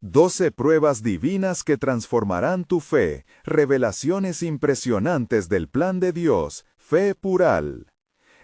12 pruebas divinas que transformarán tu fe, revelaciones impresionantes del plan de Dios, fe pural.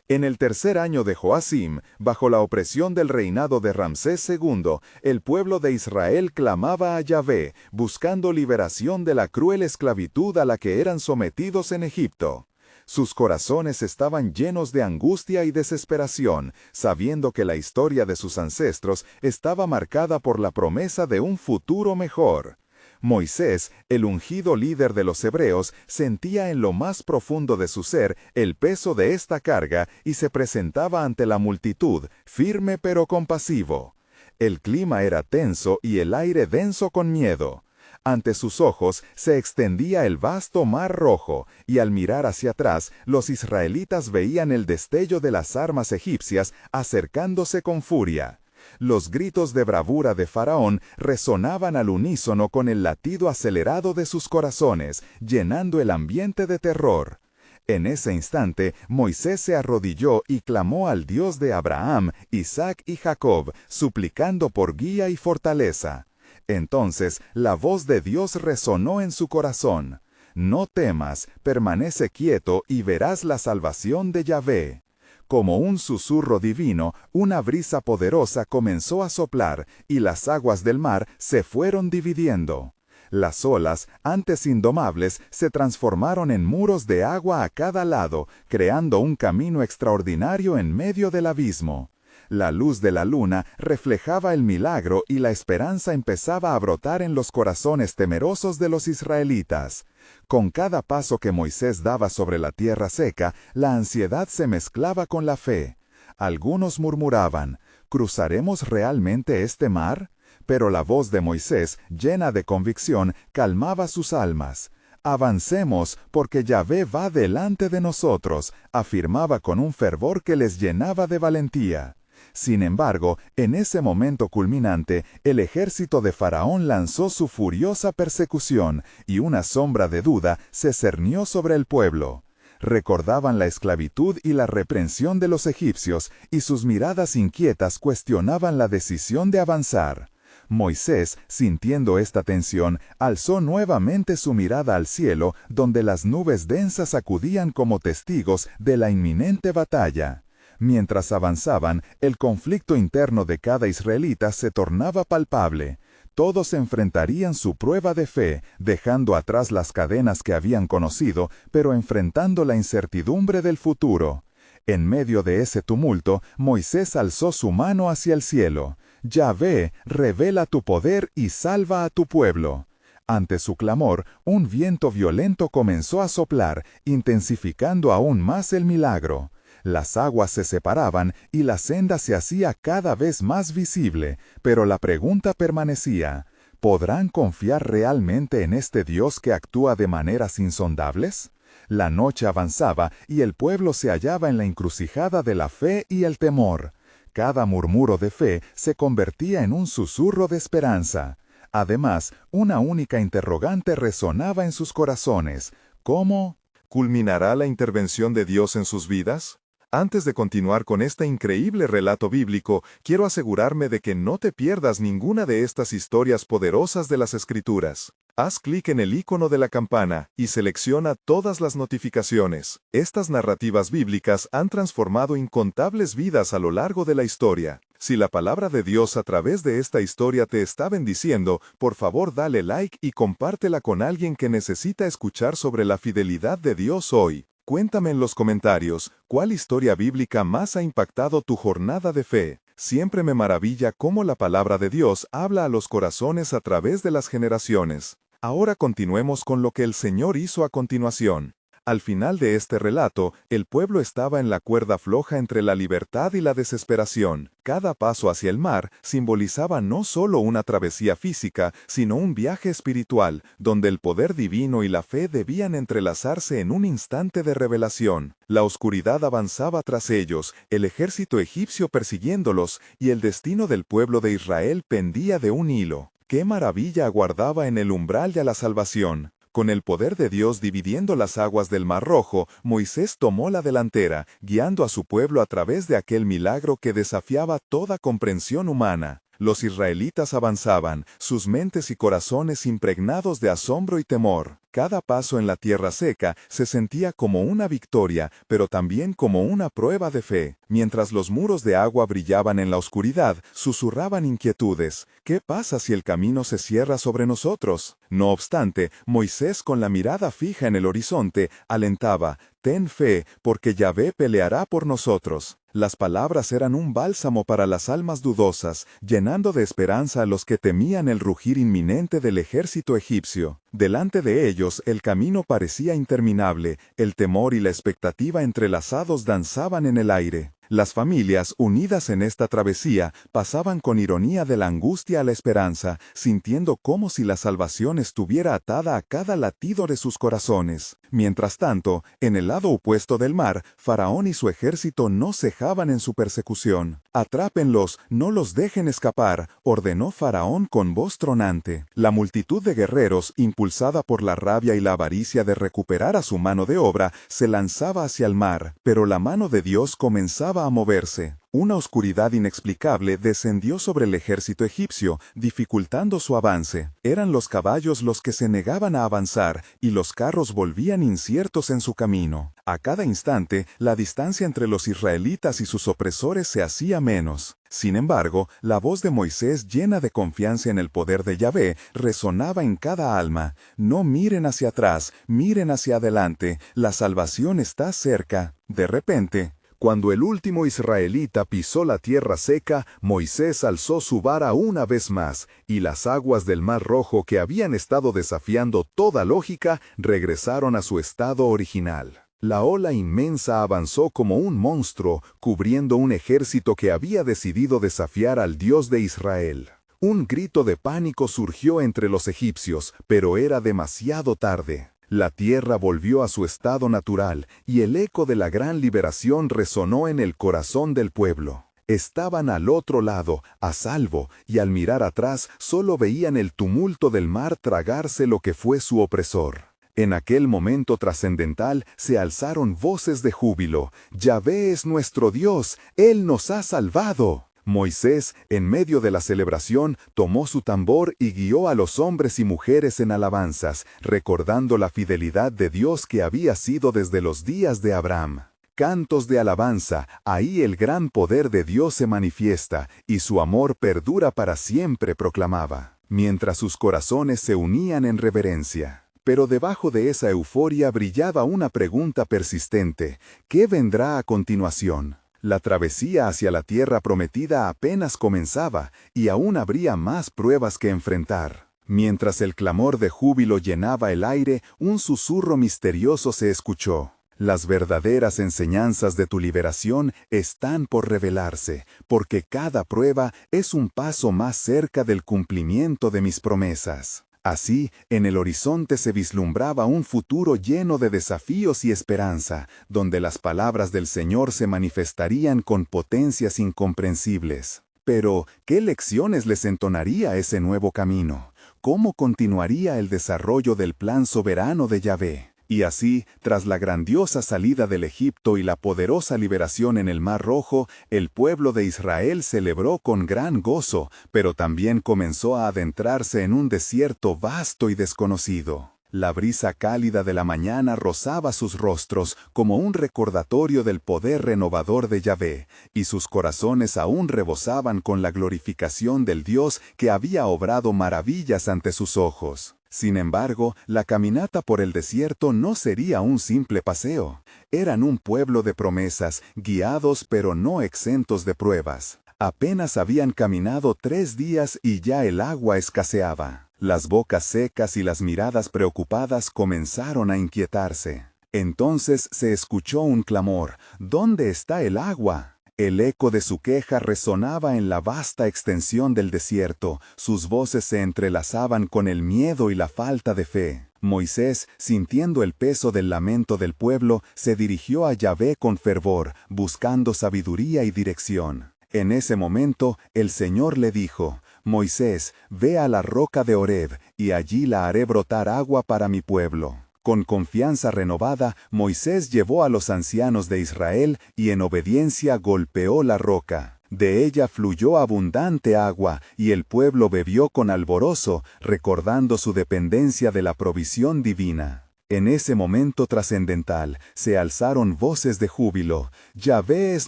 En el tercer año de Joacim, bajo la opresión del reinado de Ramsés II, el pueblo de Israel clamaba a Yahvé, buscando liberación de la cruel esclavitud a la que eran sometidos en Egipto. Sus corazones estaban llenos de angustia y desesperación, sabiendo que la historia de sus ancestros estaba marcada por la promesa de un futuro mejor. Moisés, el ungido líder de los hebreos, sentía en lo más profundo de su ser el peso de esta carga y se presentaba ante la multitud, firme pero compasivo. El clima era tenso y el aire denso con miedo. Ante sus ojos se extendía el vasto Mar Rojo, y al mirar hacia atrás, los israelitas veían el destello de las armas egipcias acercándose con furia. Los gritos de bravura de Faraón resonaban al unísono con el latido acelerado de sus corazones, llenando el ambiente de terror. En ese instante, Moisés se arrodilló y clamó al Dios de Abraham, Isaac y Jacob, suplicando por guía y fortaleza. Entonces la voz de Dios resonó en su corazón. No temas, permanece quieto y verás la salvación de Yahvé. Como un susurro divino, una brisa poderosa comenzó a soplar, y las aguas del mar se fueron dividiendo. Las olas, antes indomables, se transformaron en muros de agua a cada lado, creando un camino extraordinario en medio del abismo. La luz de la luna reflejaba el milagro y la esperanza empezaba a brotar en los corazones temerosos de los israelitas. Con cada paso que Moisés daba sobre la tierra seca, la ansiedad se mezclaba con la fe. Algunos murmuraban, ¿cruzaremos realmente este mar? Pero la voz de Moisés, llena de convicción, calmaba sus almas. Avancemos, porque Yahvé va delante de nosotros, afirmaba con un fervor que les llenaba de valentía. Sin embargo, en ese momento culminante, el ejército de Faraón lanzó su furiosa persecución, y una sombra de duda se cernió sobre el pueblo. Recordaban la esclavitud y la reprensión de los egipcios, y sus miradas inquietas cuestionaban la decisión de avanzar. Moisés, sintiendo esta tensión, alzó nuevamente su mirada al cielo, donde las nubes densas acudían como testigos de la inminente batalla. Mientras avanzaban, el conflicto interno de cada israelita se tornaba palpable. Todos enfrentarían su prueba de fe, dejando atrás las cadenas que habían conocido, pero enfrentando la incertidumbre del futuro. En medio de ese tumulto, Moisés alzó su mano hacia el cielo. Yahvé, revela tu poder y salva a tu pueblo. Ante su clamor, un viento violento comenzó a soplar, intensificando aún más el milagro. Las aguas se separaban y la senda se hacía cada vez más visible, pero la pregunta permanecía: ¿podrán confiar realmente en este Dios que actúa de maneras insondables? La noche avanzaba y el pueblo se hallaba en la encrucijada de la fe y el temor. Cada murmuro de fe se convertía en un susurro de esperanza. Además, una única interrogante resonaba en sus corazones: ¿cómo culminará la intervención de Dios en sus vidas? Antes de continuar con este increíble relato bíblico, quiero asegurarme de que no te pierdas ninguna de estas historias poderosas de las Escrituras. Haz clic en el icono de la campana y selecciona todas las notificaciones. Estas narrativas bíblicas han transformado incontables vidas a lo largo de la historia. Si la palabra de Dios a través de esta historia te está bendiciendo, por favor dale like y compártela con alguien que necesita escuchar sobre la fidelidad de Dios hoy. Cuéntame en los comentarios, ¿cuál historia bíblica más ha impactado tu jornada de fe? Siempre me maravilla cómo la palabra de Dios habla a los corazones a través de las generaciones. Ahora continuemos con lo que el Señor hizo a continuación. Al final de este relato, el pueblo estaba en la cuerda floja entre la libertad y la desesperación. Cada paso hacia el mar simbolizaba no solo una travesía física, sino un viaje espiritual, donde el poder divino y la fe debían entrelazarse en un instante de revelación. La oscuridad avanzaba tras ellos, el ejército egipcio persiguiéndolos, y el destino del pueblo de Israel pendía de un hilo. ¡Qué maravilla aguardaba en el umbral de la salvación! Con el poder de Dios dividiendo las aguas del Mar Rojo, Moisés tomó la delantera, guiando a su pueblo a través de aquel milagro que desafiaba toda comprensión humana. Los israelitas avanzaban, sus mentes y corazones impregnados de asombro y temor. Cada paso en la tierra seca se sentía como una victoria, pero también como una prueba de fe. Mientras los muros de agua brillaban en la oscuridad, susurraban inquietudes. ¿Qué pasa si el camino se cierra sobre nosotros? No obstante, Moisés, con la mirada fija en el horizonte, alentaba: «Ten fe, porque Yahvé peleará por nosotros». Las palabras eran un bálsamo para las almas dudosas, llenando de esperanza a los que temían el rugir inminente del ejército egipcio. Delante de ellos el camino parecía interminable, el temor y la expectativa entrelazados danzaban en el aire. Las familias, unidas en esta travesía, pasaban con ironía de la angustia a la esperanza, sintiendo como si la salvación estuviera atada a cada latido de sus corazones. Mientras tanto, en el lado opuesto del mar, Faraón y su ejército no cejaban en su persecución. «Atrápenlos, no los dejen escapar», ordenó Faraón con voz tronante. La multitud de guerreros, impulsada por la rabia y la avaricia de recuperar a su mano de obra, se lanzaba hacia el mar, pero la mano de Dios comenzaba a moverse. Una oscuridad inexplicable descendió sobre el ejército egipcio, dificultando su avance. Eran los caballos los que se negaban a avanzar, y los carros volvían inciertos en su camino. A cada instante, la distancia entre los israelitas y sus opresores se hacía menos. Sin embargo, la voz de Moisés, llena de confianza en el poder de Yahvé, resonaba en cada alma. «No miren hacia atrás, miren hacia adelante, la salvación está cerca». De repente, cuando el último israelita pisó la tierra seca, Moisés alzó su vara una vez más, y las aguas del Mar Rojo, que habían estado desafiando toda lógica, regresaron a su estado original. La ola inmensa avanzó como un monstruo, cubriendo un ejército que había decidido desafiar al Dios de Israel. Un grito de pánico surgió entre los egipcios, pero era demasiado tarde. La tierra volvió a su estado natural, y el eco de la gran liberación resonó en el corazón del pueblo. Estaban al otro lado, a salvo, y al mirar atrás solo veían el tumulto del mar tragarse lo que fue su opresor. En aquel momento trascendental se alzaron voces de júbilo. «Yahvé es nuestro Dios, Él nos ha salvado». Moisés, en medio de la celebración, tomó su tambor y guió a los hombres y mujeres en alabanzas, recordando la fidelidad de Dios que había sido desde los días de Abraham. Cantos de alabanza, ahí el gran poder de Dios se manifiesta, y su amor perdura para siempre, proclamaba, mientras sus corazones se unían en reverencia. Pero debajo de esa euforia brillaba una pregunta persistente: ¿qué vendrá a continuación? La travesía hacia la tierra prometida apenas comenzaba, y aún habría más pruebas que enfrentar. Mientras el clamor de júbilo llenaba el aire, un susurro misterioso se escuchó. «Las verdaderas enseñanzas de tu liberación están por revelarse, porque cada prueba es un paso más cerca del cumplimiento de mis promesas». Así, en el horizonte se vislumbraba un futuro lleno de desafíos y esperanza, donde las palabras del Señor se manifestarían con potencias incomprensibles. Pero, ¿qué lecciones les entonaría ese nuevo camino? ¿Cómo continuaría el desarrollo del plan soberano de Yahvé? Y así, tras la grandiosa salida del Egipto y la poderosa liberación en el Mar Rojo, el pueblo de Israel celebró con gran gozo, pero también comenzó a adentrarse en un desierto vasto y desconocido. La brisa cálida de la mañana rozaba sus rostros como un recordatorio del poder renovador de Yahvé, y sus corazones aún rebosaban con la glorificación del Dios que había obrado maravillas ante sus ojos. Sin embargo, la caminata por el desierto no sería un simple paseo. Eran un pueblo de promesas, guiados pero no exentos de pruebas. Apenas habían caminado 3 días y ya el agua escaseaba. Las bocas secas y las miradas preocupadas comenzaron a inquietarse. Entonces se escuchó un clamor: «¿Dónde está el agua?». El eco de su queja resonaba en la vasta extensión del desierto, sus voces se entrelazaban con el miedo y la falta de fe. Moisés, sintiendo el peso del lamento del pueblo, se dirigió a Yahvé con fervor, buscando sabiduría y dirección. En ese momento, el Señor le dijo: «Moisés, ve a la roca de Horeb, y allí la haré brotar agua para mi pueblo». Con confianza renovada, Moisés llevó a los ancianos de Israel y en obediencia golpeó la roca. De ella fluyó abundante agua, y el pueblo bebió con alborozo, recordando su dependencia de la provisión divina. En ese momento trascendental, se alzaron voces de júbilo. «Yahvé es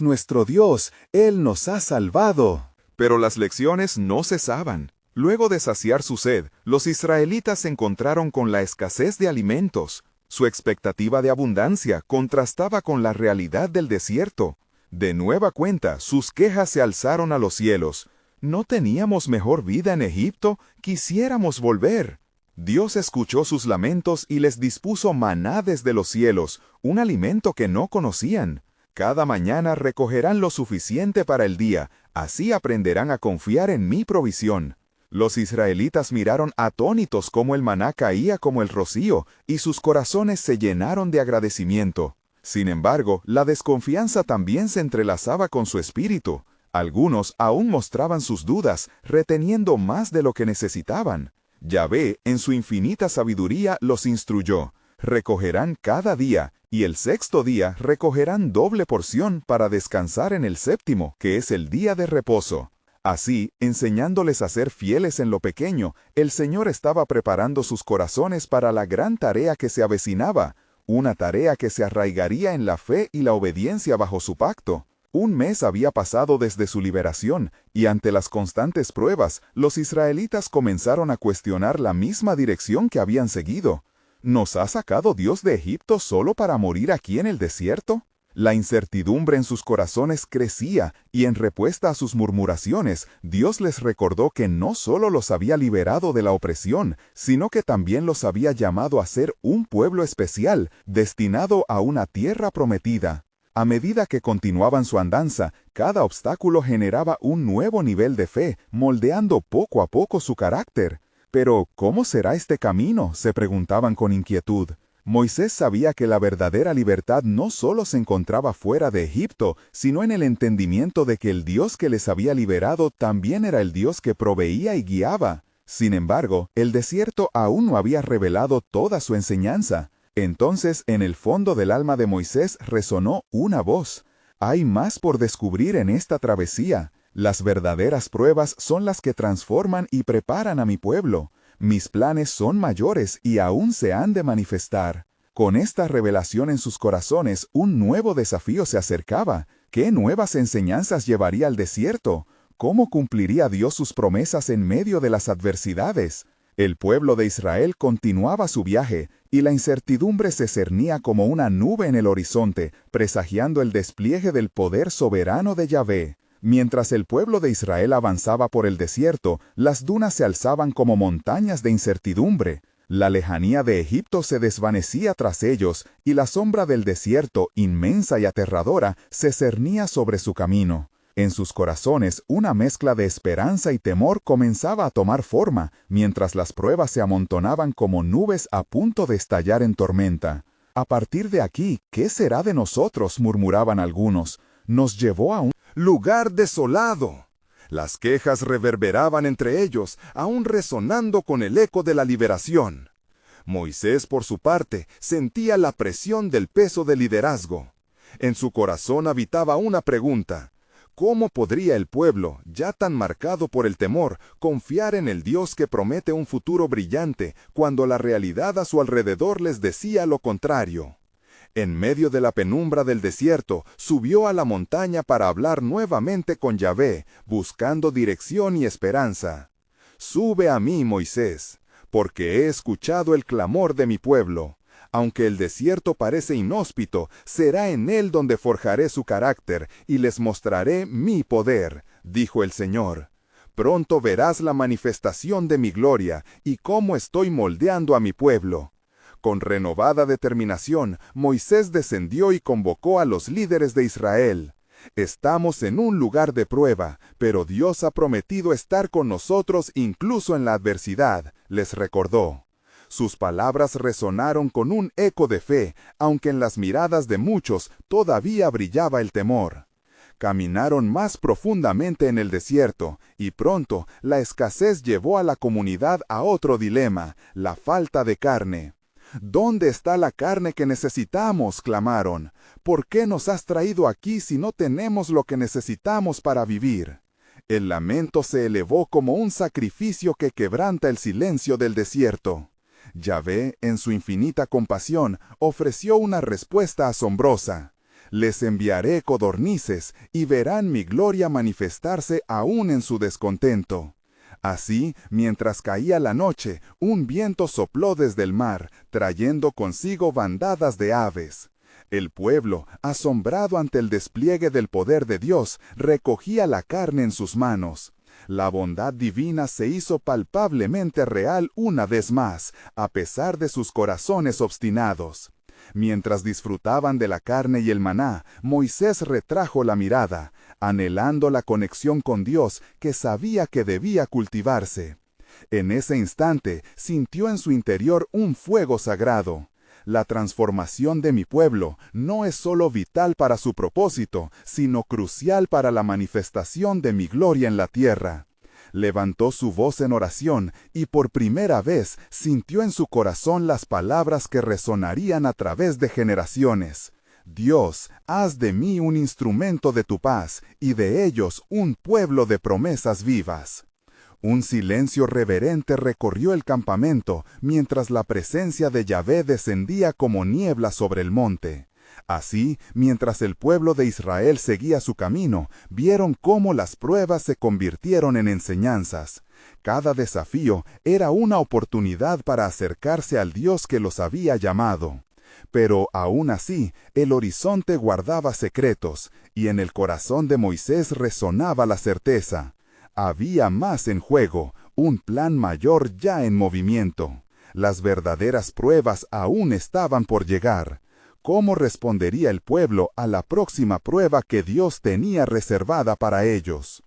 nuestro Dios, Él nos ha salvado». Pero las lecciones no cesaban. Luego de saciar su sed, los israelitas se encontraron con la escasez de alimentos. Su expectativa de abundancia contrastaba con la realidad del desierto. De nueva cuenta, sus quejas se alzaron a los cielos. ¿No teníamos mejor vida en Egipto? Quisiéramos volver. Dios escuchó sus lamentos y les dispuso maná desde los cielos, un alimento que no conocían. Cada mañana recogerán lo suficiente para el día, así aprenderán a confiar en mi provisión. Los israelitas miraron atónitos cómo el maná caía como el rocío, y sus corazones se llenaron de agradecimiento. Sin embargo, la desconfianza también se entrelazaba con su espíritu. Algunos aún mostraban sus dudas, reteniendo más de lo que necesitaban. Yahvé, en su infinita sabiduría, los instruyó. Recogerán cada día, y el sexto día recogerán doble porción para descansar en el séptimo, que es el día de reposo. Así, enseñándoles a ser fieles en lo pequeño, el Señor estaba preparando sus corazones para la gran tarea que se avecinaba, una tarea que se arraigaría en la fe y la obediencia bajo su pacto. Un mes había pasado desde su liberación, y ante las constantes pruebas, los israelitas comenzaron a cuestionar la misma dirección que habían seguido. ¿Nos ha sacado Dios de Egipto solo para morir aquí en el desierto? La incertidumbre en sus corazones crecía, y en respuesta a sus murmuraciones, Dios les recordó que no solo los había liberado de la opresión, sino que también los había llamado a ser un pueblo especial, destinado a una tierra prometida. A medida que continuaban su andanza, cada obstáculo generaba un nuevo nivel de fe, moldeando poco a poco su carácter. Pero, ¿cómo será este camino?, se preguntaban con inquietud. Moisés sabía que la verdadera libertad no solo se encontraba fuera de Egipto, sino en el entendimiento de que el Dios que les había liberado también era el Dios que proveía y guiaba. Sin embargo, el desierto aún no había revelado toda su enseñanza. Entonces, en el fondo del alma de Moisés resonó una voz. Hay más por descubrir en esta travesía. Las verdaderas pruebas son las que transforman y preparan a mi pueblo. Mis planes son mayores y aún se han de manifestar. Con esta revelación en sus corazones, un nuevo desafío se acercaba. ¿Qué nuevas enseñanzas llevaría al desierto? ¿Cómo cumpliría Dios sus promesas en medio de las adversidades? El pueblo de Israel continuaba su viaje, y la incertidumbre se cernía como una nube en el horizonte, presagiando el despliegue del poder soberano de Yahvé. Mientras el pueblo de Israel avanzaba por el desierto, las dunas se alzaban como montañas de incertidumbre. La lejanía de Egipto se desvanecía tras ellos, y la sombra del desierto, inmensa y aterradora, se cernía sobre su camino. En sus corazones, una mezcla de esperanza y temor comenzaba a tomar forma, mientras las pruebas se amontonaban como nubes a punto de estallar en tormenta. A partir de aquí, ¿qué será de nosotros?, murmuraban algunos. Nos llevó a un lugar desolado. Las quejas reverberaban entre ellos, aún resonando con el eco de la liberación. Moisés, por su parte, sentía la presión del peso del liderazgo. En su corazón habitaba una pregunta. ¿Cómo podría el pueblo, ya tan marcado por el temor, confiar en el Dios que promete un futuro brillante, cuando la realidad a su alrededor les decía lo contrario? En medio de la penumbra del desierto, subió a la montaña para hablar nuevamente con Yahvé, buscando dirección y esperanza. «Sube a mí, Moisés, porque he escuchado el clamor de mi pueblo. Aunque el desierto parece inhóspito, será en él donde forjaré su carácter y les mostraré mi poder», dijo el Señor. «Pronto verás la manifestación de mi gloria y cómo estoy moldeando a mi pueblo». Con renovada determinación, Moisés descendió y convocó a los líderes de Israel. «Estamos en un lugar de prueba, pero Dios ha prometido estar con nosotros incluso en la adversidad», les recordó. Sus palabras resonaron con un eco de fe, aunque en las miradas de muchos todavía brillaba el temor. Caminaron más profundamente en el desierto, y pronto la escasez llevó a la comunidad a otro dilema, la falta de carne. ¿Dónde está la carne que necesitamos?, clamaron. ¿Por qué nos has traído aquí si no tenemos lo que necesitamos para vivir? El lamento se elevó como un sacrificio que quebranta el silencio del desierto. Yahvé, en su infinita compasión, ofreció una respuesta asombrosa. Les enviaré codornices y verán mi gloria manifestarse aún en su descontento. Así, mientras caía la noche, un viento sopló desde el mar, trayendo consigo bandadas de aves. El pueblo, asombrado ante el despliegue del poder de Dios, recogía la carne en sus manos. La bondad divina se hizo palpablemente real una vez más, a pesar de sus corazones obstinados. Mientras disfrutaban de la carne y el maná, Moisés retrajo la mirada, anhelando la conexión con Dios que sabía que debía cultivarse. En ese instante sintió en su interior un fuego sagrado. La transformación de mi pueblo no es solo vital para su propósito, sino crucial para la manifestación de mi gloria en la tierra. Levantó su voz en oración y por primera vez sintió en su corazón las palabras que resonarían a través de generaciones. Dios, haz de mí un instrumento de tu paz y de ellos un pueblo de promesas vivas. Un silencio reverente recorrió el campamento mientras la presencia de Yahvé descendía como niebla sobre el monte. Así, mientras el pueblo de Israel seguía su camino, vieron cómo las pruebas se convirtieron en enseñanzas. Cada desafío era una oportunidad para acercarse al Dios que los había llamado. Pero aún así, el horizonte guardaba secretos, y en el corazón de Moisés resonaba la certeza. Había más en juego, un plan mayor ya en movimiento. Las verdaderas pruebas aún estaban por llegar. ¿Cómo respondería el pueblo a la próxima prueba que Dios tenía reservada para ellos?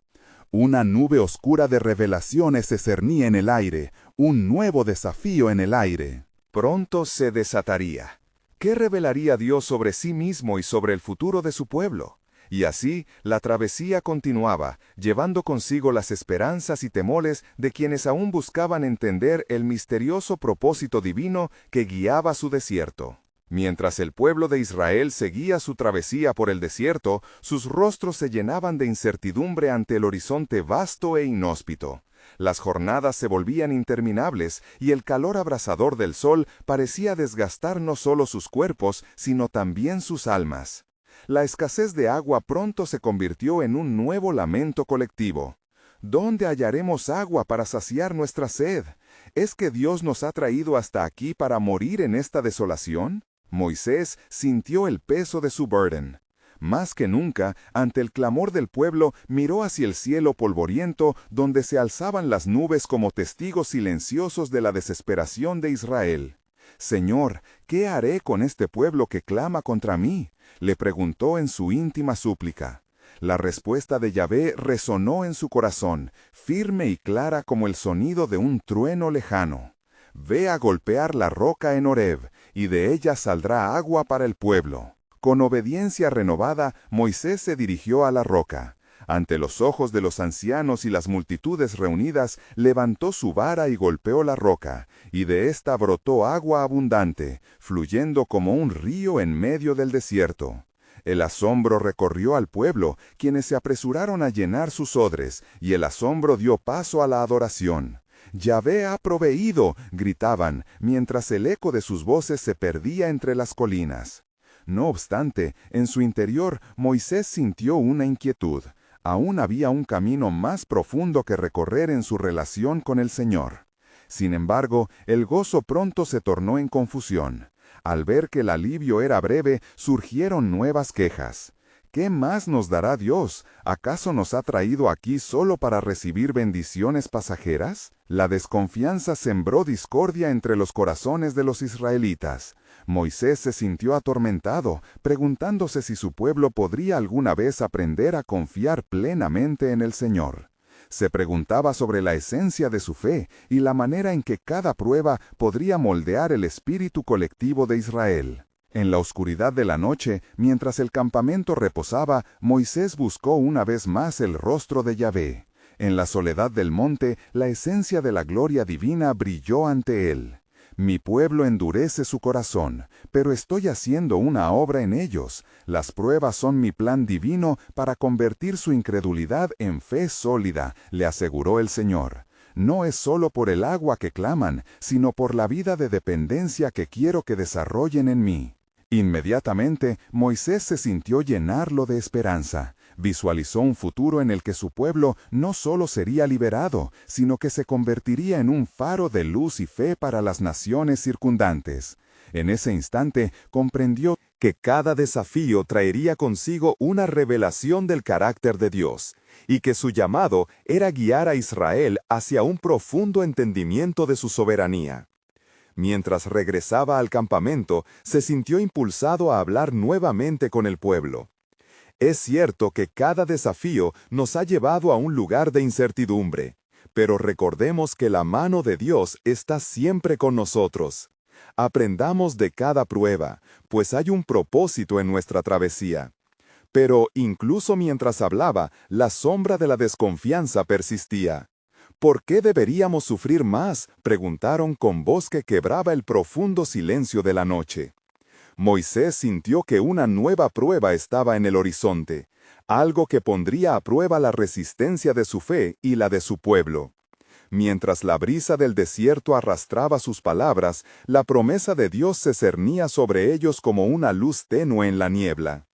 Una nube oscura de revelaciones se cernía en el aire, un nuevo desafío en el aire. Pronto se desataría. ¿Qué revelaría Dios sobre sí mismo y sobre el futuro de su pueblo? Y así, la travesía continuaba, llevando consigo las esperanzas y temores de quienes aún buscaban entender el misterioso propósito divino que guiaba su desierto. Mientras el pueblo de Israel seguía su travesía por el desierto, sus rostros se llenaban de incertidumbre ante el horizonte vasto e inhóspito. Las jornadas se volvían interminables y el calor abrasador del sol parecía desgastar no solo sus cuerpos, sino también sus almas. La escasez de agua pronto se convirtió en un nuevo lamento colectivo. ¿Dónde hallaremos agua para saciar nuestra sed? ¿Es que Dios nos ha traído hasta aquí para morir en esta desolación? Moisés sintió el peso de su burden. Más que nunca, ante el clamor del pueblo, miró hacia el cielo polvoriento, donde se alzaban las nubes como testigos silenciosos de la desesperación de Israel. «Señor, ¿qué haré con este pueblo que clama contra mí?», le preguntó en su íntima súplica. La respuesta de Yahvé resonó en su corazón, firme y clara como el sonido de un trueno lejano. «Ve a golpear la roca en Horeb, y de ella saldrá agua para el pueblo». Con obediencia renovada, Moisés se dirigió a la roca. Ante los ojos de los ancianos y las multitudes reunidas, levantó su vara y golpeó la roca, y de ésta brotó agua abundante, fluyendo como un río en medio del desierto. El asombro recorrió al pueblo, quienes se apresuraron a llenar sus odres, y el asombro dio paso a la adoración. «Yahvé ha proveído», gritaban, mientras el eco de sus voces se perdía entre las colinas. No obstante, en su interior, Moisés sintió una inquietud. Aún había un camino más profundo que recorrer en su relación con el Señor. Sin embargo, el gozo pronto se tornó en confusión. Al ver que el alivio era breve, surgieron nuevas quejas. ¿Qué más nos dará Dios? ¿Acaso nos ha traído aquí solo para recibir bendiciones pasajeras? La desconfianza sembró discordia entre los corazones de los israelitas. Moisés se sintió atormentado, preguntándose si su pueblo podría alguna vez aprender a confiar plenamente en el Señor. Se preguntaba sobre la esencia de su fe y la manera en que cada prueba podría moldear el espíritu colectivo de Israel. En la oscuridad de la noche, mientras el campamento reposaba, Moisés buscó una vez más el rostro de Yahvé. En la soledad del monte, la esencia de la gloria divina brilló ante él. Mi pueblo endurece su corazón, pero estoy haciendo una obra en ellos. Las pruebas son mi plan divino para convertir su incredulidad en fe sólida, le aseguró el Señor. No es solo por el agua que claman, sino por la vida de dependencia que quiero que desarrollen en mí. Inmediatamente, Moisés se sintió llenarlo de esperanza. Visualizó un futuro en el que su pueblo no solo sería liberado, sino que se convertiría en un faro de luz y fe para las naciones circundantes. En ese instante, comprendió que cada desafío traería consigo una revelación del carácter de Dios, y que su llamado era guiar a Israel hacia un profundo entendimiento de su soberanía. Mientras regresaba al campamento, se sintió impulsado a hablar nuevamente con el pueblo. Es cierto que cada desafío nos ha llevado a un lugar de incertidumbre, pero recordemos que la mano de Dios está siempre con nosotros. Aprendamos de cada prueba, pues hay un propósito en nuestra travesía. Pero incluso mientras hablaba, la sombra de la desconfianza persistía. ¿Por qué deberíamos sufrir más?, preguntaron con voz que quebraba el profundo silencio de la noche. Moisés sintió que una nueva prueba estaba en el horizonte, algo que pondría a prueba la resistencia de su fe y la de su pueblo. Mientras la brisa del desierto arrastraba sus palabras, la promesa de Dios se cernía sobre ellos como una luz tenue en la niebla.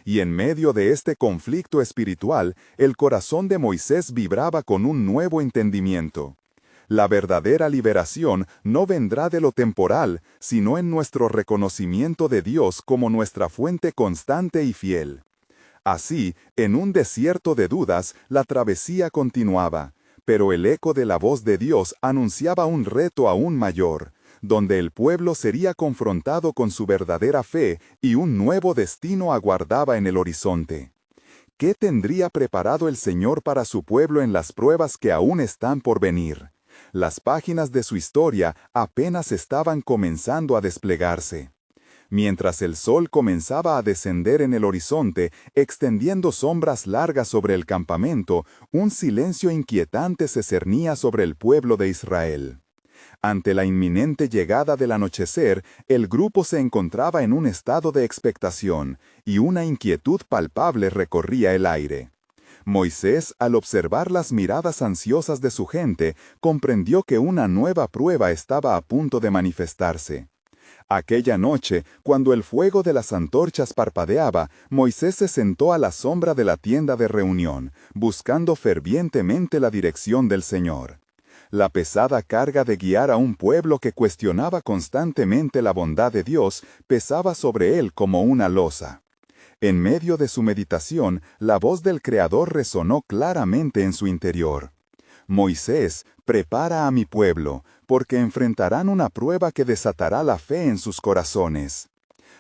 Y en medio de este conflicto espiritual, el corazón de Moisés vibraba con un nuevo entendimiento. La verdadera liberación no vendrá de lo temporal, sino en nuestro reconocimiento de Dios como nuestra fuente constante y fiel. Así, en un desierto de dudas, la travesía continuaba, pero el eco de la voz de Dios anunciaba un reto aún mayor, donde el pueblo sería confrontado con su verdadera fe y un nuevo destino aguardaba en el horizonte. ¿Qué tendría preparado el Señor para su pueblo en las pruebas que aún están por venir? Las páginas de su historia apenas estaban comenzando a desplegarse. Mientras el sol comenzaba a descender en el horizonte, extendiendo sombras largas sobre el campamento, un silencio inquietante se cernía sobre el pueblo de Israel. Ante la inminente llegada del anochecer, el grupo se encontraba en un estado de expectación, y una inquietud palpable recorría el aire. Moisés, al observar las miradas ansiosas de su gente, comprendió que una nueva prueba estaba a punto de manifestarse. Aquella noche, cuando el fuego de las antorchas parpadeaba, Moisés se sentó a la sombra de la tienda de reunión, buscando fervientemente la dirección del Señor. La pesada carga de guiar a un pueblo que cuestionaba constantemente la bondad de Dios pesaba sobre él como una losa. En medio de su meditación, la voz del Creador resonó claramente en su interior. Moisés, prepara a mi pueblo, porque enfrentarán una prueba que desatará la fe en sus corazones.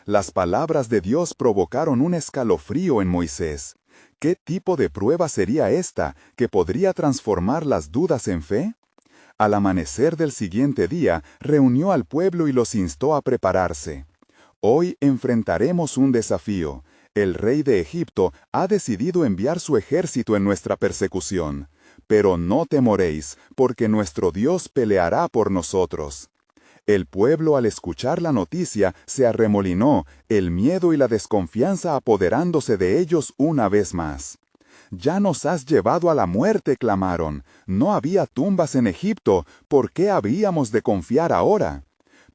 Las palabras de Dios provocaron un escalofrío en Moisés. ¿Qué tipo de prueba sería esta que podría transformar las dudas en fe? Al amanecer del siguiente día, reunió al pueblo y los instó a prepararse. Hoy enfrentaremos un desafío. El rey de Egipto ha decidido enviar su ejército en nuestra persecución. Pero no temoréis, porque nuestro Dios peleará por nosotros. El pueblo, al escuchar la noticia, se arremolinó, el miedo y la desconfianza apoderándose de ellos una vez más. «Ya nos has llevado a la muerte», clamaron. «No había tumbas en Egipto, ¿por qué habríamos de confiar ahora?»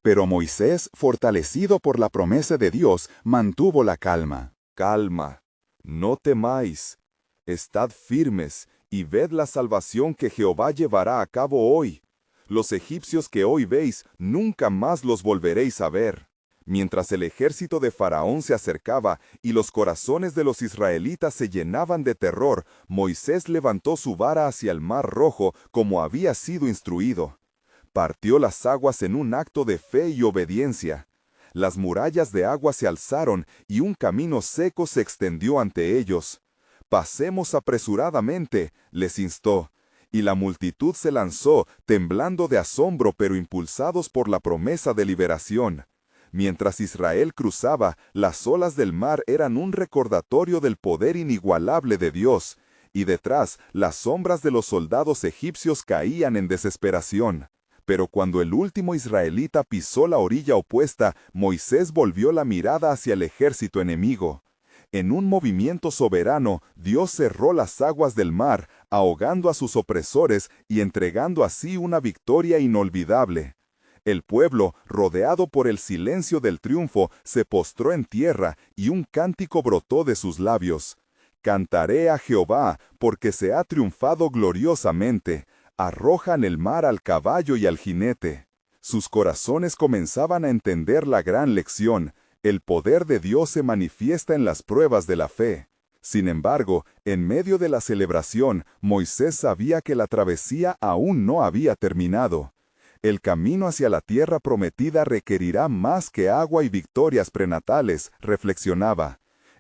Pero Moisés, fortalecido por la promesa de Dios, mantuvo la calma. Calma, no temáis, estad firmes y ved la salvación que Jehová llevará a cabo hoy. Los egipcios que hoy veis, nunca más los volveréis a ver. Mientras el ejército de Faraón se acercaba y los corazones de los israelitas se llenaban de terror, Moisés levantó su vara hacia el mar Rojo como había sido instruido. Partió las aguas en un acto de fe y obediencia. Las murallas de agua se alzaron y un camino seco se extendió ante ellos. «Pasemos apresuradamente», les instó, y la multitud se lanzó, temblando de asombro pero impulsados por la promesa de liberación. Mientras Israel cruzaba, las olas del mar eran un recordatorio del poder inigualable de Dios, y detrás las sombras de los soldados egipcios caían en desesperación. Pero cuando el último israelita pisó la orilla opuesta, Moisés volvió la mirada hacia el ejército enemigo. En un movimiento soberano, Dios cerró las aguas del mar, ahogando a sus opresores y entregando así una victoria inolvidable. El pueblo, rodeado por el silencio del triunfo, se postró en tierra y un cántico brotó de sus labios. Cantaré a Jehová, porque se ha triunfado gloriosamente. Arrojan el mar al caballo y al jinete. Sus corazones comenzaban a entender la gran lección. El poder de Dios se manifiesta en las pruebas de la fe. Sin embargo, en medio de la celebración, Moisés sabía que la travesía aún no había terminado. El camino hacia la tierra prometida requerirá más que agua y victorias prenatales, reflexionaba.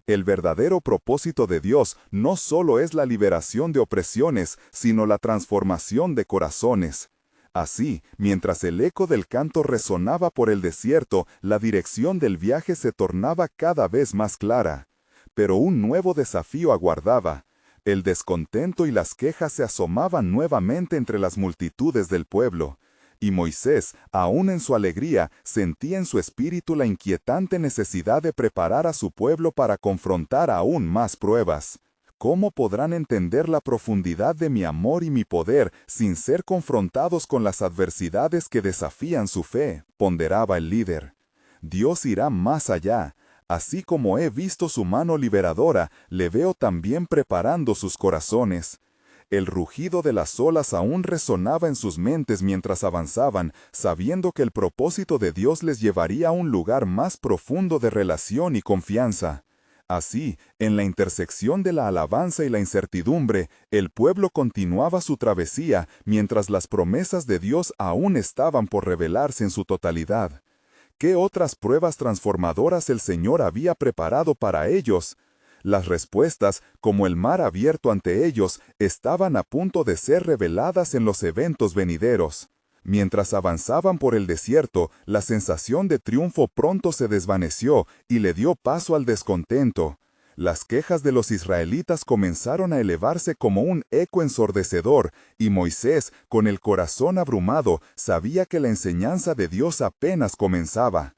El verdadero propósito de Dios no solo es la liberación de opresiones, sino la transformación de corazones. Así, mientras el eco del canto resonaba por el desierto, la dirección del viaje se tornaba cada vez más clara. Pero un nuevo desafío aguardaba. El descontento y las quejas se asomaban nuevamente entre las multitudes del pueblo. Y Moisés, aún en su alegría, sentía en su espíritu la inquietante necesidad de preparar a su pueblo para confrontar aún más pruebas. ¿Cómo podrán entender la profundidad de mi amor y mi poder sin ser confrontados con las adversidades que desafían su fe?, ponderaba el líder. Dios irá más allá. Así como he visto su mano liberadora, le veo también preparando sus corazones. El rugido de las olas aún resonaba en sus mentes mientras avanzaban, sabiendo que el propósito de Dios les llevaría a un lugar más profundo de relación y confianza. Así, en la intersección de la alabanza y la incertidumbre, el pueblo continuaba su travesía mientras las promesas de Dios aún estaban por revelarse en su totalidad. ¿Qué otras pruebas transformadoras el Señor había preparado para ellos? Las respuestas, como el mar abierto ante ellos, estaban a punto de ser reveladas en los eventos venideros. Mientras avanzaban por el desierto, la sensación de triunfo pronto se desvaneció y le dio paso al descontento. Las quejas de los israelitas comenzaron a elevarse como un eco ensordecedor, y Moisés, con el corazón abrumado, sabía que la enseñanza de Dios apenas comenzaba.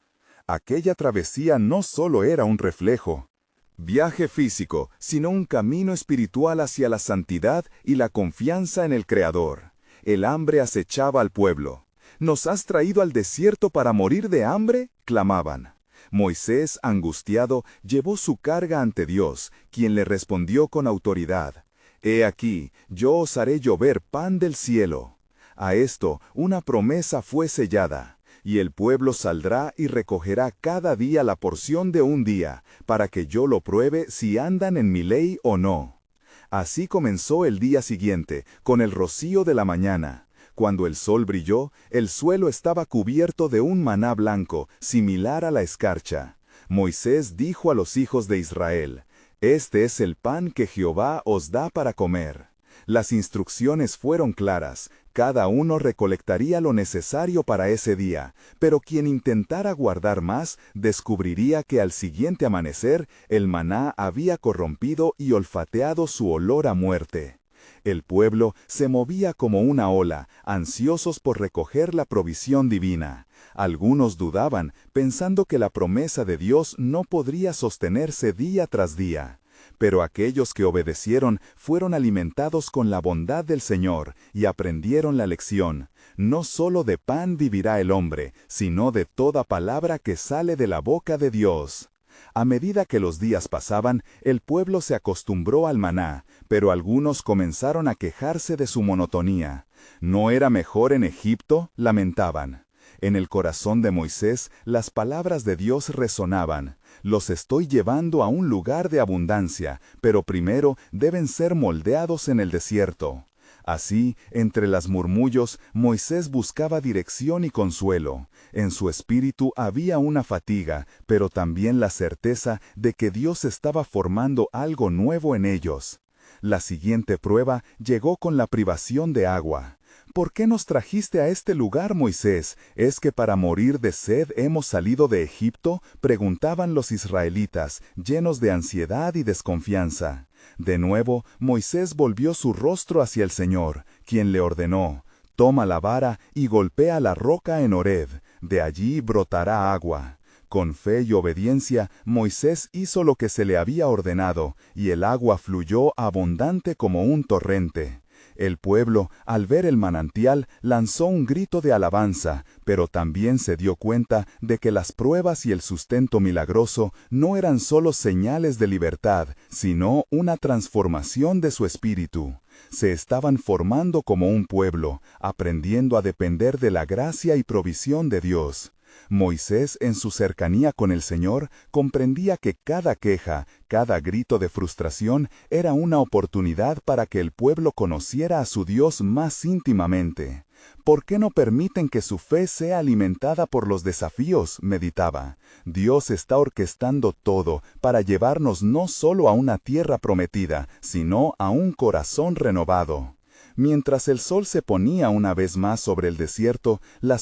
Aquella travesía no solo era un reflejo. Viaje físico, sino un camino espiritual hacia la santidad y la confianza en el Creador. El hambre acechaba al pueblo. ¿Nos has traído al desierto para morir de hambre?, clamaban. Moisés, angustiado, llevó su carga ante Dios, quien le respondió con autoridad. He aquí, yo os haré llover pan del cielo. A esto, una promesa fue sellada. Y el pueblo saldrá y recogerá cada día la porción de un día, para que yo lo pruebe si andan en mi ley o no. Así comenzó el día siguiente, con el rocío de la mañana. Cuando el sol brilló, el suelo estaba cubierto de un maná blanco, similar a la escarcha. Moisés dijo a los hijos de Israel: «Este es el pan que Jehová os da para comer». Las instrucciones fueron claras. Cada uno recolectaría lo necesario para ese día, pero quien intentara guardar más, descubriría que al siguiente amanecer, el maná había corrompido y olfateado su olor a muerte. El pueblo se movía como una ola, ansiosos por recoger la provisión divina. Algunos dudaban, pensando que la promesa de Dios no podría sostenerse día tras día. Pero aquellos que obedecieron fueron alimentados con la bondad del Señor y aprendieron la lección. No solo de pan vivirá el hombre, sino de toda palabra que sale de la boca de Dios. A medida que los días pasaban, el pueblo se acostumbró al maná, pero algunos comenzaron a quejarse de su monotonía. ¿No era mejor en Egipto?, lamentaban. En el corazón de Moisés, las palabras de Dios resonaban. Los estoy llevando a un lugar de abundancia, pero primero deben ser moldeados en el desierto. Así, entre las murmullos, Moisés buscaba dirección y consuelo. En su espíritu había una fatiga, pero también la certeza de que Dios estaba formando algo nuevo en ellos. La siguiente prueba llegó con la privación de agua. ¿Por qué nos trajiste a este lugar, Moisés? ¿Es que para morir de sed hemos salido de Egipto?, preguntaban los israelitas, llenos de ansiedad y desconfianza. De nuevo, Moisés volvió su rostro hacia el Señor, quien le ordenó: Toma la vara y golpea la roca en Horeb, de allí brotará agua. Con fe y obediencia, Moisés hizo lo que se le había ordenado, y el agua fluyó abundante como un torrente. El pueblo, al ver el manantial, lanzó un grito de alabanza, pero también se dio cuenta de que las pruebas y el sustento milagroso no eran solo señales de libertad, sino una transformación de su espíritu. Se estaban formando como un pueblo, aprendiendo a depender de la gracia y provisión de Dios. Moisés, en su cercanía con el Señor, comprendía que cada queja, cada grito de frustración era una oportunidad para que el pueblo conociera a su Dios más íntimamente. ¿Por qué no permiten que su fe sea alimentada por los desafíos?, meditaba. Dios está orquestando todo para llevarnos no solo a una tierra prometida, sino a un corazón renovado. Mientras el sol se ponía una vez más sobre el desierto, la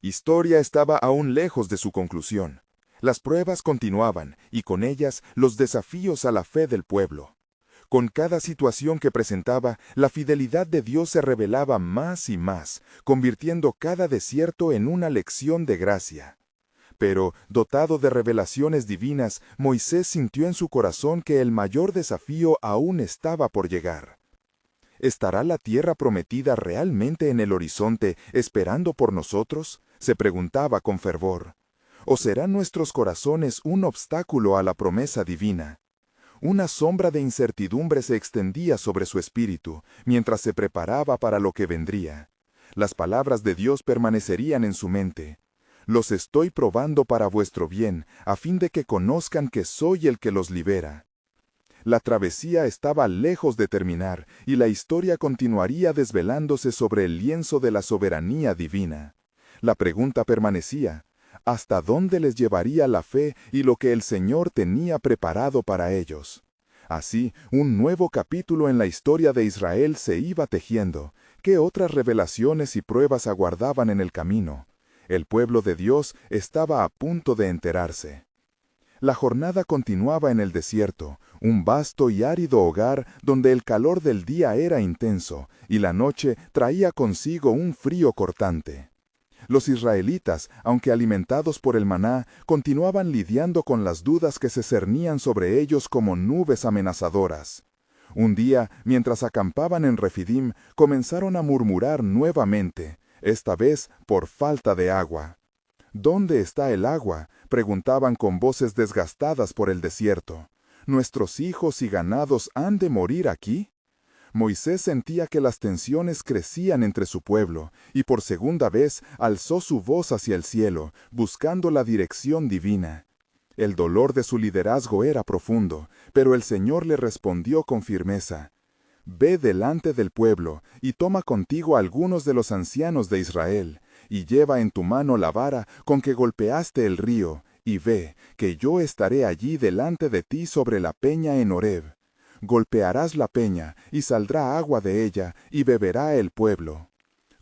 historia estaba aún lejos de su conclusión. Las pruebas continuaban, y con ellas los desafíos a la fe del pueblo. Con cada situación que presentaba, la fidelidad de Dios se revelaba más y más, convirtiendo cada desierto en una lección de gracia. Pero, dotado de revelaciones divinas, Moisés sintió en su corazón que el mayor desafío aún estaba por llegar. ¿Estará la tierra prometida realmente en el horizonte, esperando por nosotros?, se preguntaba con fervor. ¿O serán nuestros corazones un obstáculo a la promesa divina? Una sombra de incertidumbre se extendía sobre su espíritu, mientras se preparaba para lo que vendría. Las palabras de Dios permanecerían en su mente. Los estoy probando para vuestro bien, a fin de que conozcan que soy el que los libera. La travesía estaba lejos de terminar, y la historia continuaría desvelándose sobre el lienzo de la soberanía divina. La pregunta permanecía: ¿hasta dónde les llevaría la fe y lo que el Señor tenía preparado para ellos? Así, un nuevo capítulo en la historia de Israel se iba tejiendo. ¿Qué otras revelaciones y pruebas aguardaban en el camino? El pueblo de Dios estaba a punto de enterarse. La jornada continuaba en el desierto, un vasto y árido hogar donde el calor del día era intenso, y la noche traía consigo un frío cortante. Los israelitas, aunque alimentados por el maná, continuaban lidiando con las dudas que se cernían sobre ellos como nubes amenazadoras. Un día, mientras acampaban en Refidim, comenzaron a murmurar nuevamente, esta vez por falta de agua. ¿Dónde está el agua?, preguntaban con voces desgastadas por el desierto. ¿Nuestros hijos y ganados han de morir aquí? Moisés sentía que las tensiones crecían entre su pueblo, y por segunda vez alzó su voz hacia el cielo, buscando la dirección divina. El dolor de su liderazgo era profundo, pero el Señor le respondió con firmeza: «Ve delante del pueblo, y toma contigo a algunos de los ancianos de Israel, y lleva en tu mano la vara con que golpeaste el río, y ve, que yo estaré allí delante de ti sobre la peña en Horeb. Golpearás la peña, y saldrá agua de ella, y beberá el pueblo».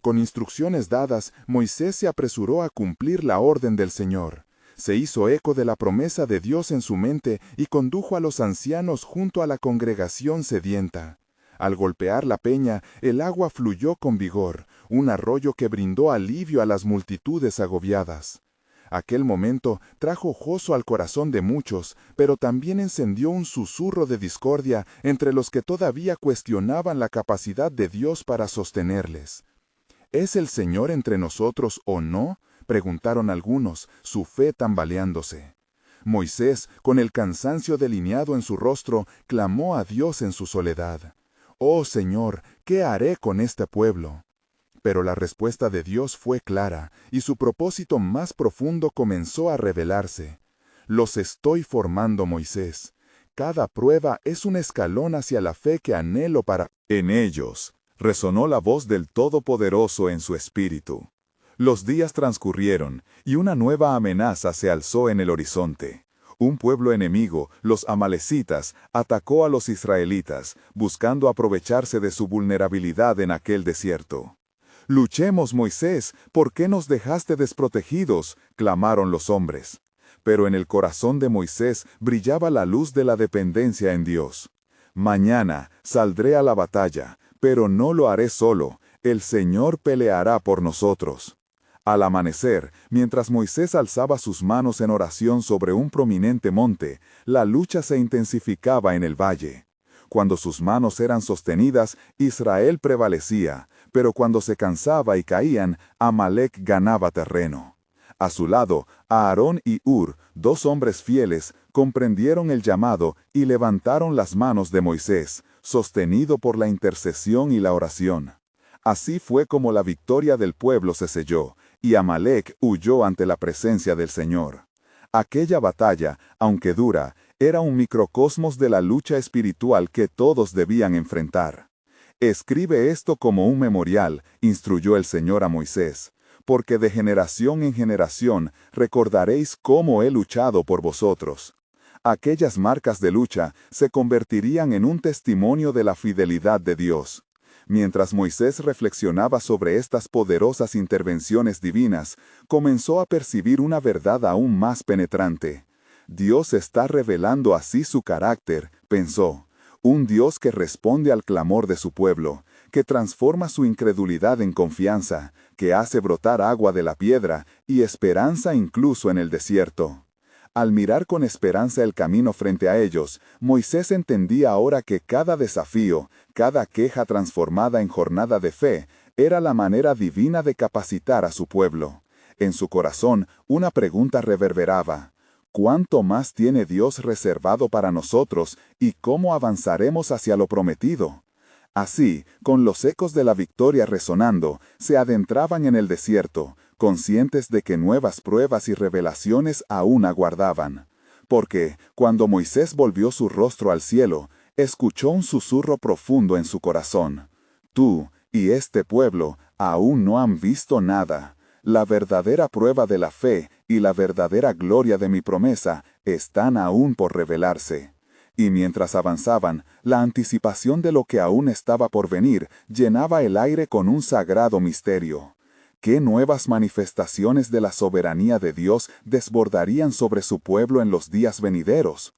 Con instrucciones dadas, Moisés se apresuró a cumplir la orden del Señor. Se hizo eco de la promesa de Dios en su mente y condujo a los ancianos junto a la congregación sedienta. Al golpear la peña, el agua fluyó con vigor, un arroyo que brindó alivio a las multitudes agobiadas. Aquel momento trajo gozo al corazón de muchos, pero también encendió un susurro de discordia entre los que todavía cuestionaban la capacidad de Dios para sostenerles. ¿Es el Señor entre nosotros o no?, preguntaron algunos, su fe tambaleándose. Moisés, con el cansancio delineado en su rostro, clamó a Dios en su soledad: «Oh Señor, ¿qué haré con este pueblo?». Pero la respuesta de Dios fue clara, y su propósito más profundo comenzó a revelarse. «Los estoy formando, Moisés. Cada prueba es un escalón hacia la fe que anhelo para...». En ellos resonó la voz del Todopoderoso en su espíritu. Los días transcurrieron, y una nueva amenaza se alzó en el horizonte. Un pueblo enemigo, los amalecitas, atacó a los israelitas, buscando aprovecharse de su vulnerabilidad en aquel desierto. «Luchemos, Moisés, ¿por qué nos dejaste desprotegidos?», clamaron los hombres. Pero en el corazón de Moisés brillaba la luz de la dependencia en Dios. «Mañana saldré a la batalla, pero no lo haré solo. el Señor peleará por nosotros. Al amanecer, mientras Moisés alzaba sus manos en oración sobre un prominente monte, la lucha se intensificaba en el valle. Cuando sus manos eran sostenidas, Israel prevalecía, pero cuando se cansaba y caían, Amalek ganaba terreno. A su lado, Aarón y Hur, dos hombres fieles, comprendieron el llamado y levantaron las manos de Moisés, sostenido por la intercesión y la oración. Así fue como la victoria del pueblo se selló, y Amalek huyó ante la presencia del Señor. Aquella batalla, aunque dura, era un microcosmos de la lucha espiritual que todos debían enfrentar. Escribe esto como un memorial, instruyó el Señor a Moisés, porque de generación en generación recordaréis cómo he luchado por vosotros. Aquellas marcas de lucha se convertirían en un testimonio de la fidelidad de Dios. Mientras Moisés reflexionaba sobre estas poderosas intervenciones divinas, comenzó a percibir una verdad aún más penetrante. Dios está revelando así su carácter, pensó, un Dios que responde al clamor de su pueblo, que transforma su incredulidad en confianza, que hace brotar agua de la piedra y esperanza incluso en el desierto. Al mirar con esperanza el camino frente a ellos, Moisés entendía ahora que cada desafío, cada queja transformada en jornada de fe, era la manera divina de capacitar a su pueblo. En su corazón, una pregunta reverberaba: ¿cuánto más tiene Dios reservado para nosotros y cómo avanzaremos hacia lo prometido? Así, con los ecos de la victoria resonando, se adentraban en el desierto, conscientes de que nuevas pruebas y revelaciones aún aguardaban. Porque, cuando Moisés volvió su rostro al cielo, escuchó un susurro profundo en su corazón. Tú y este pueblo aún no han visto nada. La verdadera prueba de la fe y la verdadera gloria de mi promesa están aún por revelarse. Y mientras avanzaban, la anticipación de lo que aún estaba por venir llenaba el aire con un sagrado misterio. ¿Qué nuevas manifestaciones de la soberanía de Dios desbordarían sobre su pueblo en los días venideros?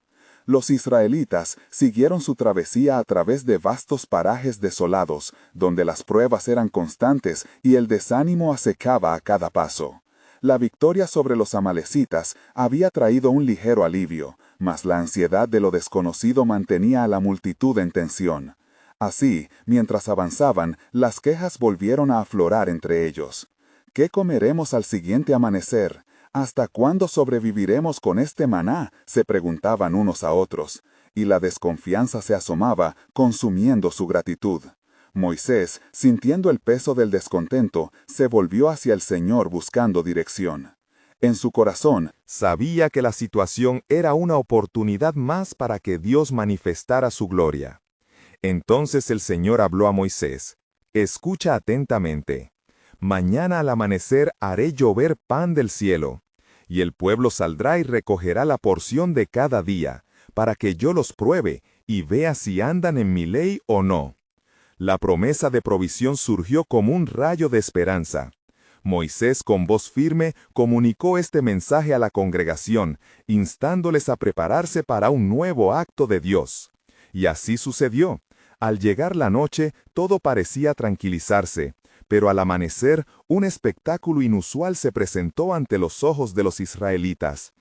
Los israelitas siguieron su travesía a través de vastos parajes desolados, donde las pruebas eran constantes y el desánimo acechaba a cada paso. La victoria sobre los amalecitas había traído un ligero alivio, mas la ansiedad de lo desconocido mantenía a la multitud en tensión. Así, mientras avanzaban, las quejas volvieron a aflorar entre ellos. ¿Qué comeremos al siguiente amanecer? ¿Hasta cuándo sobreviviremos con este maná?, se preguntaban unos a otros, y la desconfianza se asomaba, consumiendo su gratitud. Moisés, sintiendo el peso del descontento, se volvió hacia el Señor buscando dirección. En su corazón, sabía que la situación era una oportunidad más para que Dios manifestara su gloria. Entonces el Señor habló a Moisés: «Escucha atentamente. Mañana al amanecer haré llover pan del cielo, y el pueblo saldrá y recogerá la porción de cada día, para que yo los pruebe y vea si andan en mi ley o no». La promesa de provisión surgió como un rayo de esperanza. Moisés, con voz firme, comunicó este mensaje a la congregación, instándoles a prepararse para un nuevo acto de Dios. Y así sucedió. Al llegar la noche, todo parecía tranquilizarse, pero al amanecer, un espectáculo inusual se presentó ante los ojos de los israelitas.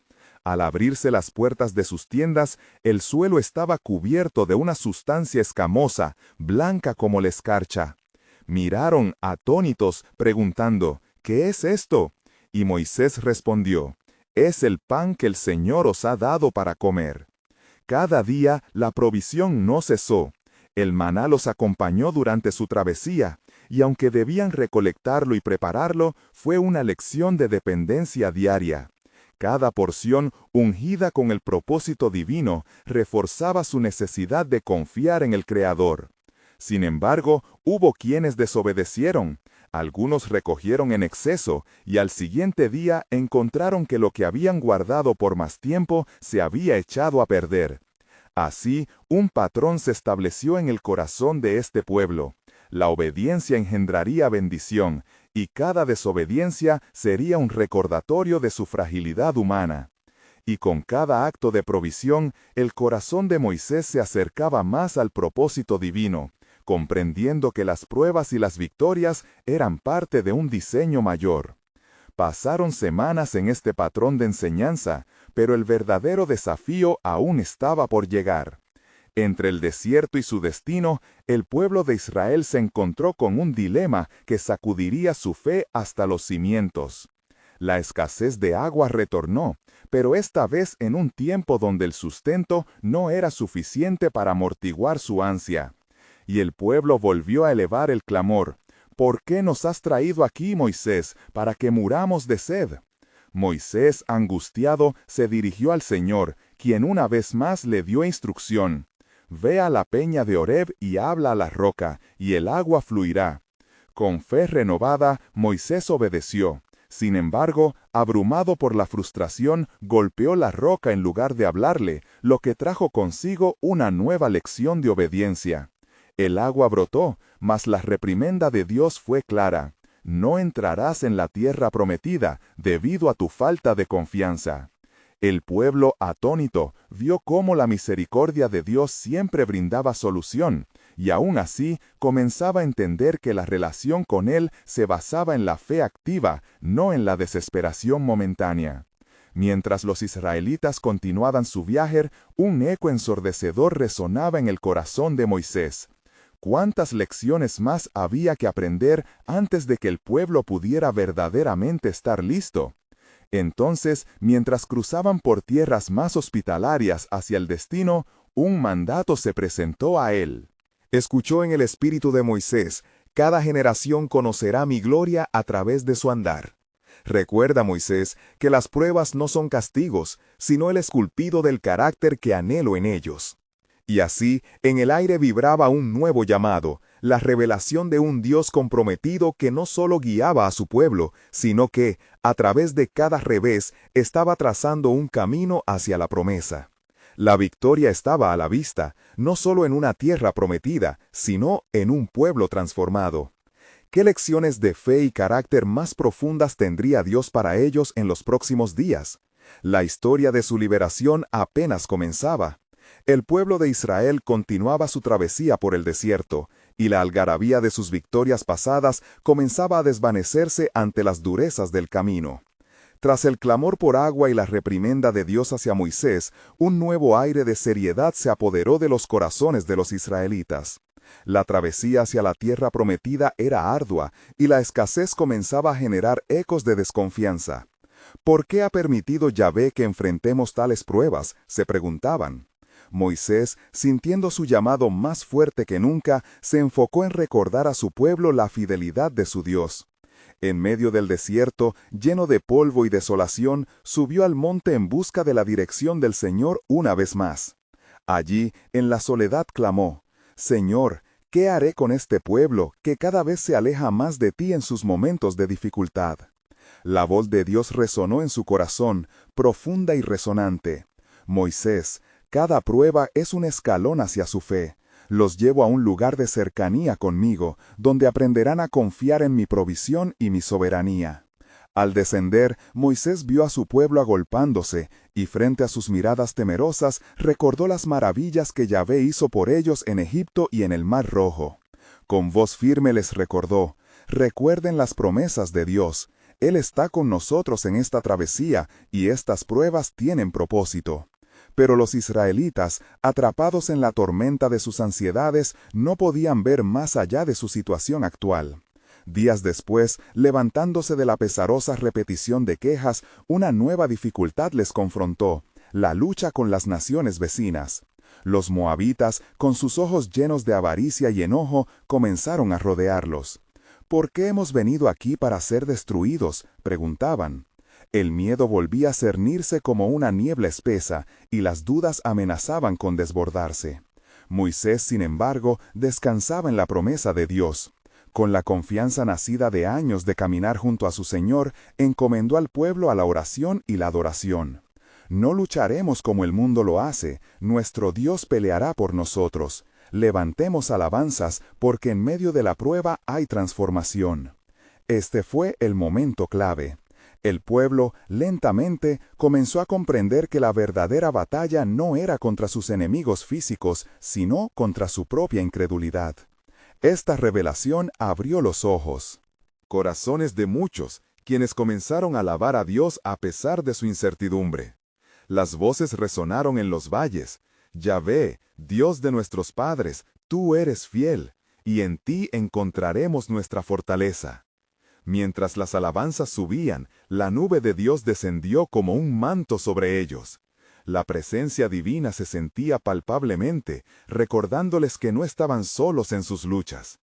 Al abrirse las puertas de sus tiendas, el suelo estaba cubierto de una sustancia escamosa, blanca como la escarcha. Miraron atónitos, preguntando: «¿Qué es esto?». Y Moisés respondió: «Es el pan que el Señor os ha dado para comer». Cada día la provisión no cesó. El maná los acompañó durante su travesía, y aunque debían recolectarlo y prepararlo, fue una lección de dependencia diaria. Cada porción, ungida con el propósito divino, reforzaba su necesidad de confiar en el Creador. Sin embargo, hubo quienes desobedecieron. Algunos recogieron en exceso, y al siguiente día encontraron que lo que habían guardado por más tiempo se había echado a perder. Así, un patrón se estableció en el corazón de este pueblo. La obediencia engendraría bendición, y cada desobediencia sería un recordatorio de su fragilidad humana. Y con cada acto de provisión, el corazón de Moisés se acercaba más al propósito divino, comprendiendo que las pruebas y las victorias eran parte de un diseño mayor. Pasaron semanas en este patrón de enseñanza, pero el verdadero desafío aún estaba por llegar. Entre el desierto y su destino, el pueblo de Israel se encontró con un dilema que sacudiría su fe hasta los cimientos. La escasez de agua retornó, pero esta vez en un tiempo donde el sustento no era suficiente para amortiguar su ansia. Y el pueblo volvió a elevar el clamor: ¿Por qué nos has traído aquí, Moisés, para que muramos de sed? Moisés, angustiado, se dirigió al Señor, quien una vez más le dio instrucción: Ve a la peña de Horeb y habla a la roca, y el agua fluirá. Con fe renovada, Moisés obedeció. Sin embargo, abrumado por la frustración, golpeó la roca en lugar de hablarle, lo que trajo consigo una nueva lección de obediencia. El agua brotó, mas la reprimenda de Dios fue clara: no entrarás en la tierra prometida, debido a tu falta de confianza. El pueblo, atónito, vio cómo la misericordia de Dios siempre brindaba solución, y aún así comenzaba a entender que la relación con Él se basaba en la fe activa, no en la desesperación momentánea. Mientras los israelitas continuaban su viaje, un eco ensordecedor resonaba en el corazón de Moisés. ¿Cuántas lecciones más había que aprender antes de que el pueblo pudiera verdaderamente estar listo? Entonces, mientras cruzaban por tierras más hospitalarias hacia el destino, un mandato se presentó a él. Escuchó en el espíritu de Moisés: cada generación conocerá mi gloria a través de su andar. Recuerda, Moisés, que las pruebas no son castigos, sino el esculpido del carácter que anhelo en ellos. Y así, en el aire vibraba un nuevo llamado, la revelación de un Dios comprometido que no solo guiaba a su pueblo, sino que, a través de cada revés, estaba trazando un camino hacia la promesa. La victoria estaba a la vista, no solo en una tierra prometida, sino en un pueblo transformado. ¿Qué lecciones de fe y carácter más profundas tendría Dios para ellos en los próximos días? La historia de su liberación apenas comenzaba. El pueblo de Israel continuaba su travesía por el desierto, y la algarabía de sus victorias pasadas comenzaba a desvanecerse ante las durezas del camino. Tras el clamor por agua y la reprimenda de Dios hacia Moisés, un nuevo aire de seriedad se apoderó de los corazones de los israelitas. La travesía hacia la tierra prometida era ardua, y la escasez comenzaba a generar ecos de desconfianza. ¿Por qué ha permitido Yahvé que enfrentemos tales pruebas?, se preguntaban. Moisés, sintiendo su llamado más fuerte que nunca, se enfocó en recordar a su pueblo la fidelidad de su Dios. En medio del desierto, lleno de polvo y desolación, subió al monte en busca de la dirección del Señor una vez más. Allí, en la soledad, clamó: Señor, ¿qué haré con este pueblo que cada vez se aleja más de ti en sus momentos de dificultad? La voz de Dios resonó en su corazón, profunda y resonante. Moisés, cada prueba es un escalón hacia su fe. Los llevo a un lugar de cercanía conmigo, donde aprenderán a confiar en mi provisión y mi soberanía. Al descender, Moisés vio a su pueblo agolpándose, y frente a sus miradas temerosas, recordó las maravillas que Yahvé hizo por ellos en Egipto y en el Mar Rojo. Con voz firme les recordó: recuerden las promesas de Dios. Él está con nosotros en esta travesía, y estas pruebas tienen propósito. Pero los israelitas, atrapados en la tormenta de sus ansiedades, no podían ver más allá de su situación actual. Días después, levantándose de la pesarosa repetición de quejas, una nueva dificultad les confrontó: la lucha con las naciones vecinas. Los moabitas, con sus ojos llenos de avaricia y enojo, comenzaron a rodearlos. ¿Por qué hemos venido aquí para ser destruidos?, preguntaban. El miedo volvía a cernirse como una niebla espesa, y las dudas amenazaban con desbordarse. Moisés, sin embargo, descansaba en la promesa de Dios. Con la confianza nacida de años de caminar junto a su Señor, encomendó al pueblo a la oración y la adoración. No lucharemos como el mundo lo hace, nuestro Dios peleará por nosotros. Levantemos alabanzas, porque en medio de la prueba hay transformación. Este fue el momento clave. El pueblo, lentamente, comenzó a comprender que la verdadera batalla no era contra sus enemigos físicos, sino contra su propia incredulidad. Esta revelación abrió los ojos. Corazones de muchos, quienes comenzaron a alabar a Dios a pesar de su incertidumbre. Las voces resonaron en los valles. Yahvé, Dios de nuestros padres, tú eres fiel, y en ti encontraremos nuestra fortaleza. Mientras las alabanzas subían, la nube de Dios descendió como un manto sobre ellos. La presencia divina se sentía palpablemente, recordándoles que no estaban solos en sus luchas.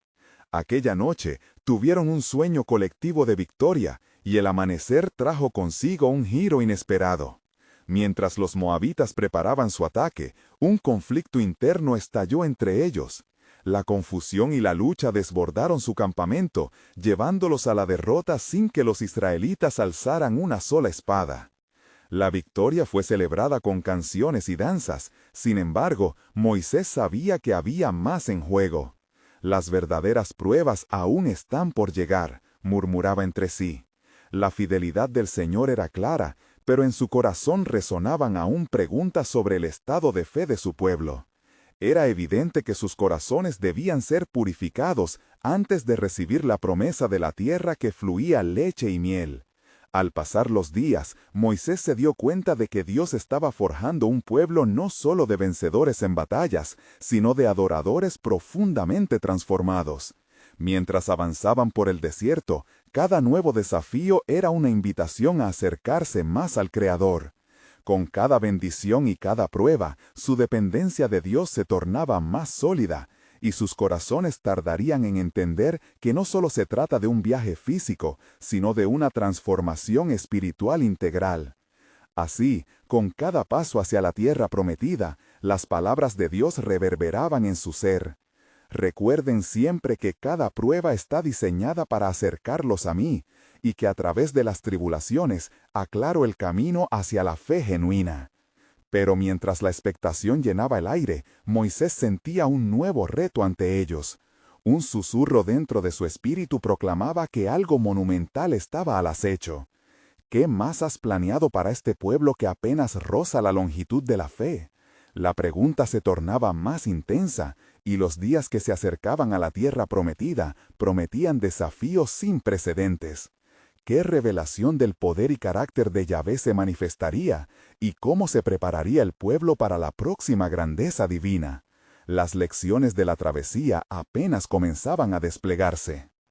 Aquella noche tuvieron un sueño colectivo de victoria, y el amanecer trajo consigo un giro inesperado. Mientras los moabitas preparaban su ataque, un conflicto interno estalló entre ellos. La confusión y la lucha desbordaron su campamento, llevándolos a la derrota sin que los israelitas alzaran una sola espada. La victoria fue celebrada con canciones y danzas. Sin embargo, Moisés sabía que había más en juego. Las verdaderas pruebas aún están por llegar, murmuraba entre sí. La fidelidad del Señor era clara, pero en su corazón resonaban aún preguntas sobre el estado de fe de su pueblo. Era evidente que sus corazones debían ser purificados antes de recibir la promesa de la tierra que fluía leche y miel. Al pasar los días, Moisés se dio cuenta de que Dios estaba forjando un pueblo no solo de vencedores en batallas, sino de adoradores profundamente transformados. Mientras avanzaban por el desierto, cada nuevo desafío era una invitación a acercarse más al Creador. Con cada bendición y cada prueba, su dependencia de Dios se tornaba más sólida, y sus corazones tardarían en entender que no solo se trata de un viaje físico, sino de una transformación espiritual integral. Así, con cada paso hacia la tierra prometida, las palabras de Dios reverberaban en su ser. Recuerden siempre que cada prueba está diseñada para acercarlos a mí, y que a través de las tribulaciones aclaro el camino hacia la fe genuina. Pero mientras la expectación llenaba el aire, Moisés sentía un nuevo reto ante ellos. Un susurro dentro de su espíritu proclamaba que algo monumental estaba al acecho. ¿Qué más has planeado para este pueblo que apenas roza la longitud de la fe? La pregunta se tornaba más intensa, y los días que se acercaban a la tierra prometida prometían desafíos sin precedentes. ¿Qué revelación del poder y carácter de Yahvé se manifestaría? ¿Y cómo se prepararía el pueblo para la próxima grandeza divina? Las lecciones de la travesía apenas comenzaban a desplegarse.